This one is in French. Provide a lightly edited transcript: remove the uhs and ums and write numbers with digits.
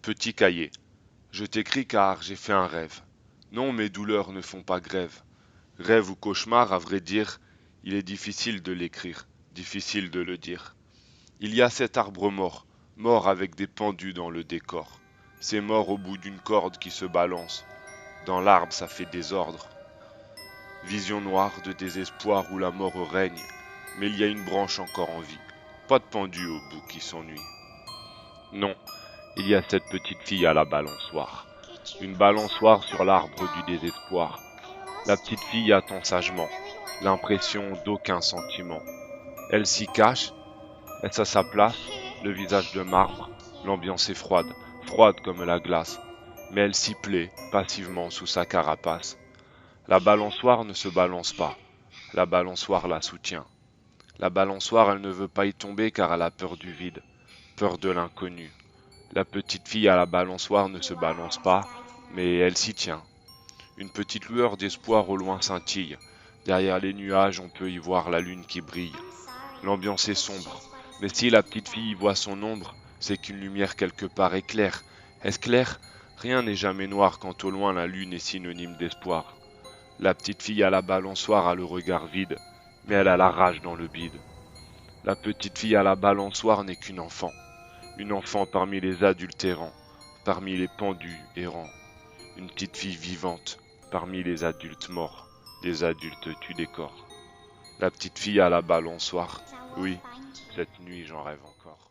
Petit cahier, je t'écris car j'ai fait un rêve. Non, mes douleurs ne font pas grève. Rêve ou cauchemar, à vrai dire, il est difficile de l'écrire, difficile de le dire. Il y a cet arbre mort, mort avec des pendus dans le décor. C'est mort au bout d'une corde qui se balance. Dans l'arbre, ça fait désordre. Vision noire de désespoir où la mort règne, mais il y a une branche encore en vie. Pas de pendu au bout qui s'ennuie. Non, il y a cette petite fille à la balançoire. Une balançoire sur l'arbre du désespoir. La petite fille attend sagement, l'impression d'aucun sentiment. Elle s'y cache, est-ce à sa place, le visage de marbre, l'ambiance est froide, froide comme la glace. Mais elle s'y plaît, passivement sous sa carapace. La balançoire ne se balance pas, la balançoire la soutient. La balançoire, elle ne veut pas y tomber car elle a peur du vide, peur de l'inconnu. La petite fille à la balançoire ne se balance pas, mais elle s'y tient. Une petite lueur d'espoir au loin scintille. Derrière les nuages, on peut y voir la lune qui brille. L'ambiance est sombre, mais si la petite fille y voit son ombre, c'est qu'une lumière quelque part éclaire. Est-ce clair? Rien n'est jamais noir quand au loin la lune est synonyme d'espoir. La petite fille à la balançoire a le regard vide, mais elle a la rage dans le bide. La petite fille à la balançoire n'est qu'une enfant. Une enfant parmi les adultes errants, parmi les pendus errants. Une petite fille vivante, parmi les adultes morts, des adultes tu décors. La petite fille à la balançoire, oui, cette nuit j'en rêve encore.